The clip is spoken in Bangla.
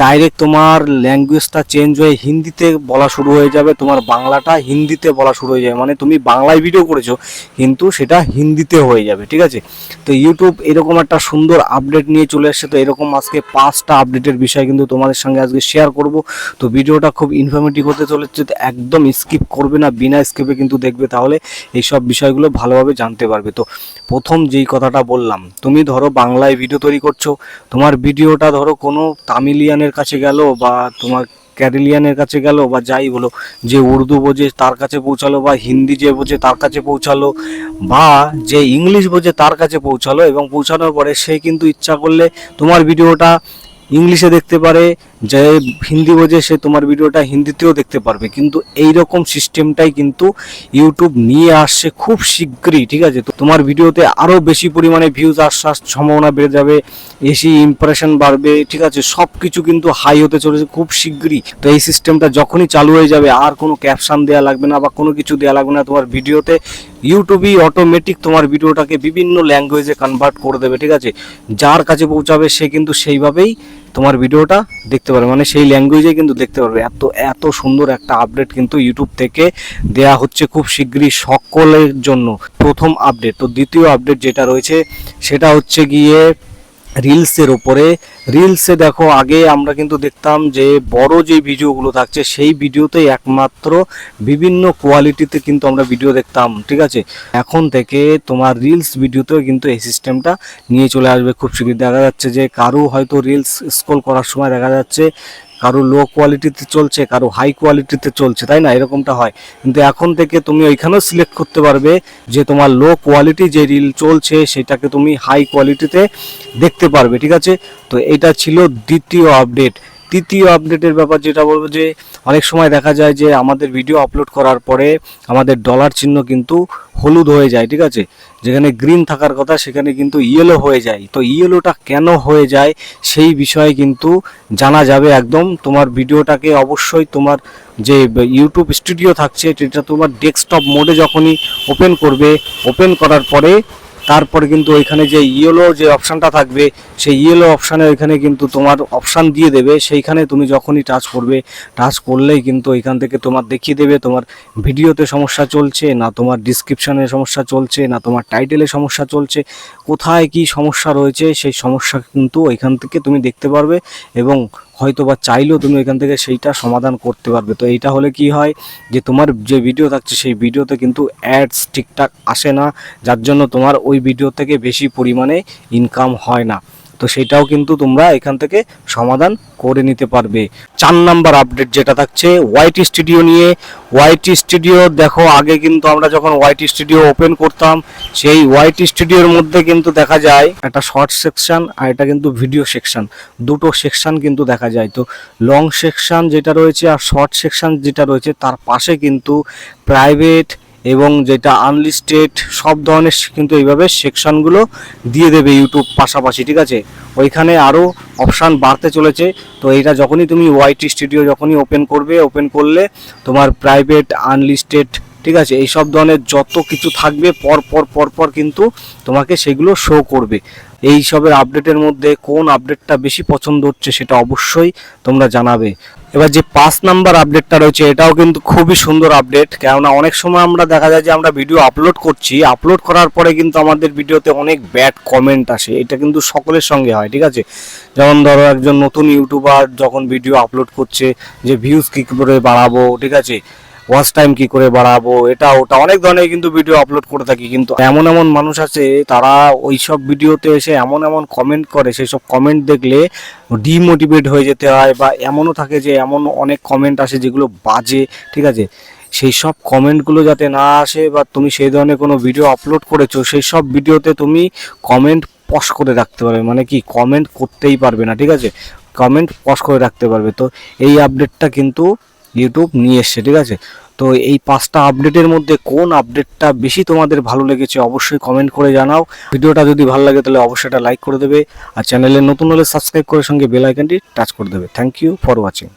ডাইরেক্ট তোমার ল্যাঙ্গুয়েজটা চেঞ্জ হয়ে হিন্দিতে বলা শুরু হয়ে যাবে, তোমার বাংলাটা হিন্দিতে বলা শুরু হয়ে যাবে, মানে তুমি বাংলায় ভিডিও করেছো কিন্তু সেটা হিন্দিতে হয়ে যাবে, ঠিক আছে। তো ইউটিউব এরকম একটা সুন্দর আপডেট নিয়ে চলে এসেছে। তো এরকম আজকে 5টা আপডেটের বিষয় কিন্তু তোমাদের সঙ্গে আজকে শেয়ার করব। তো ভিডিওটা খুব ইনফরমেটিভ হতে চলেছে, তো একদম স্কিপ করবে না, বিনা স্কিপে কিন্তু দেখবে, তাহলে এই সব বিষয়গুলো ভালোভাবে জানতে পারবে। তো প্রথম যেই কথাটা বললাম, তুমি ধরো বাংলায় ভিডিও তৈরি করছো, তোমার ভিডিওটা ধরো কোনো তামিলিয়ানের কাছে গেল বা তোমার ক্যারেলিয়ানের কাছে গেল বা যাই বলো, যে উর্দু বোঝে তার কাছে পৌঁছালো, বা হিন্দি যে বোঝে তার কাছে পৌঁছালো, বা যে ইংলিশ বোঝে তার কাছে পৌঁছালো, এবং পৌঁছানোর পরে সে কিন্তু ইচ্ছা করলে তোমার ভিডিওটা ইংলিশে দেখতে পারে, যে হিন্দি বোঝে সে তোমার ভিডিওটা হিন্দিতেও দেখতে পারবে। কিন্তু এই রকম সিস্টেমটাই কিন্তু ইউটিউব নিয়ে আসছে খুব শীঘ্রই, ঠিক আছে। তো তোমার ভিডিওতে আরও বেশি পরিমাণে ভিউজ আসার সম্ভাবনা বেড়ে যাবে, বেশি ইমপ্রেশন বাড়বে, ঠিক আছে, সব কিছু কিন্তু হাই হতে চলেছে খুব শীঘ্রই। তো এই সিস্টেমটা যখনই চালু হয়ে যাবে, আর কোনো ক্যাপশন দেওয়া লাগবে না বা কোনো কিছু দেওয়া লাগবে না তোমার ভিডিওতে, ইউটিউবই অটোমেটিক তোমার ভিডিওটাকে বিভিন্ন ল্যাঙ্গুয়েজে কনভার্ট করে দেবে, ঠিক আছে। যার কাছে পৌঁছাবে সে কিন্তু সেইভাবেই তোমার ভিডিওটা দেখতে পারবে, মানে সেই ল্যাঙ্গুয়েজে কিন্তু দেখতে পারবে। এত এত সুন্দর একটা আপডেট কিন্তু ইউটিউব থেকে দেয়া হচ্ছে খুব শীঘ্রই সকলের জন্য, প্রথম আপডেট। তো দ্বিতীয় আপডেট যেটা রয়েছে সেটা হচ্ছে গিয়ে রিলসের ওপরে। রিলসে দেখো, আগে আমরা কিন্তু দেখতাম যে বড় যে ভিডিওগুলো থাকছে সেই ভিডিওতেই একমাত্র বিভিন্ন কোয়ালিটিতে কিন্তু আমরা ভিডিও দেখতাম, ঠিক আছে। এখন থেকে তোমার রিলস ভিডিওতেও কিন্তু এই সিস্টেমটা নিয়ে চলে আসবে খুব শীঘ্রই। দেখা যাচ্ছে যে কারো হয়তো রিলস স্ক্রল করার সময় দেখা যাচ্ছে কারো লো কোয়ালিটিতে চলছে, কারো হাই কোয়ালিটিতে চলছে, তাই না, এরকমটা হয়। কিন্তু এখন থেকে তুমি ওইখানেও সিলেক্ট করতে পারবে যে তোমার লো কোয়ালিটি যে রিল চলছে সেটাকে তুমি হাই কোয়ালিটিতে দেখতে পারবে, ঠিক আছে। তো এটা ছিল দ্বিতীয় আপডেট। তৃতীয় আপডেটের ব্যাপার যেটা বলবো, যে অনেক সময় দেখা যায় যে আমাদের ভিডিও আপলোড করার পরে আমাদের ডলার চিহ্ন কিন্তু হলুদ হয়ে যায়, ঠিক আছে, যেখানে গ্রিন থাকার কথা সেখানে কিন্তু ইয়েলো হয়ে যায়। তো ইয়েলোটা কেন হয়ে যায় সেই বিষয়ে কিন্তু জানা যাবে একদম। তোমার ভিডিওটাকে অবশ্যই তোমার যে ইউটিউব স্টুডিও থাকছে সেটা তোমার ডেস্কটপ মোডে যখনই ওপেন করবে, ওপেন করার পরে তারপরে কিন্তু ওইখানে যে ইয়েলো যে অপশানটা থাকবে সেই ইয়েলো অপশানে ওইখানে কিন্তু তোমার অপশান দিয়ে দেবে, সেইখানে তুমি যখনই টাচ করবে, টাচ করলেই কিন্তু ওইখান থেকে তোমার দেখিয়ে দেবে তোমার ভিডিওতে সমস্যা চলছে না, তোমার ডিসক্রিপশানে সমস্যা চলছে না, তোমার টাইটেলে সমস্যা চলছে, কোথায় কি সমস্যা রয়েছে সেই সমস্যা কিন্তু ওইখান থেকে তুমি দেখতে পারবে, এবং হয়তো বা চাইলেও তুমি এখান থেকে সেইটা সমাধান করতে পারবে। তো এইটা হলে কি হয়, যে তোমার যে ভিডিও থাকছে সেই ভিডিওতে কিন্তু অ্যাডস ঠিকঠাক আসে না, যার জন্য তোমার ওই ভিডিও থেকে বেশি পরিমাণে ইনকাম হয় না। তো সেটাও কিন্তু তোমরা এখান থেকে সমাধান করে নিতে পারবে। 4 নাম্বার আপডেট যেটা থাকছে ওয়াইটি স্টুডিও নিয়ে। ওয়াইটি স্টুডিও দেখো, আগে কিন্তু আমরা যখন ওয়াইটি স্টুডিও ওপেন করতাম সেই ওয়াইটি স্টুডিওর মধ্যে কিন্তু দেখা যায় একটা শর্ট সেকশন আর এটা কিন্তু ভিডিও সেকশন, দুটো সেকশন কিন্তু দেখা যায়। তো লং সেকশন যেটা রয়েছে আর শর্ট সেকশন যেটা রয়েছে তার পাশে কিন্তু প্রাইভেট এবং যেটা আনলিস্টেড সব ধরনের কিন্তু এইভাবে সেকশনগুলো দিয়ে দেবে ইউটিউব পাশাপাশি, ঠিক আছে। ওইখানে আরও অপশান বাড়তে চলেছে। তো এইটা যখনই তুমি ওয়াইটি স্টুডিও যখনই ওপেন করবে, ওপেন করলে তোমার প্রাইভেট, আনলিস্টেড, ঠিক আছে, এই সব ধরনের যত কিছু থাকবে পর পর পর পর কিন্তু তোমাকে সেগুলো শো করবে। এই সবের আপডেটের মধ্যে কোন আপডেটটা বেশি পছন্দ হচ্ছে সেটা অবশ্যই তোমরা জানাবে। এবার যে 5 নাম্বার আপডেটটা রয়েছে এটাও কিন্তু খুবই সুন্দর আপডেট, কেননা অনেক সময় আমরা দেখা যায় যে আমরা ভিডিও আপলোড করছি, আপলোড করার পরে কিন্তু আমাদের ভিডিওতে অনেক ব্যাড কমেন্ট আসে, এটা কিন্তু সকলের সঙ্গে হয়, ঠিক আছে। যেমন ধরো একজন নতুন ইউটিউবার যখন ভিডিও আপলোড করছে যে ভিউজ কী করে বাড়াবো, ঠিক আছে, ওয়াচ টাইম কি করে বাড়াবো, এটা ওটা অনেক ধরনের কিন্তু ভিডিও আপলোড করে থাকি, কিন্তু এমন এমন মানুষ আছে তারা ওই সব ভিডিওতে এসে এমন এমন কমেন্ট করে, সেই সব কমেন্ট দেখলে ডিমোটিভেট হয়ে যেতে হয়, বা এমনও থাকে যে এমন অনেক কমেন্ট আসে যেগুলো বাজে, ঠিক আছে। সেই সব কমেন্টগুলো যাতে না আসে, বা তুমি সেই ধরনের কোনো ভিডিও আপলোড করেছো সেই সব ভিডিওতে তুমি কমেন্ট পজ করে রাখতে পারবে, মানে কি কমেন্ট করতেই পারবে না, ঠিক আছে, কমেন্ট পজ করে রাখতে পারবে। তো এই আপডেটটা কিন্তু ইউটিউব নিয়ে এসছে, ঠিক আছে। তো এই 5টা আপডেটের মধ্যে কোন আপডেটটা বেশি তোমাদের ভালো লেগেছে অবশ্যই কমেন্ট করে জানাও। ভিডিওটা যদি ভালো লাগে তাহলে অবশ্যই এটা লাইক করে দেবে, আর চ্যানেলে নতুন হলে সাবস্ক্রাইব করে সঙ্গে বেল আইকনটি টাচ করে দেবে। Thank you for watching.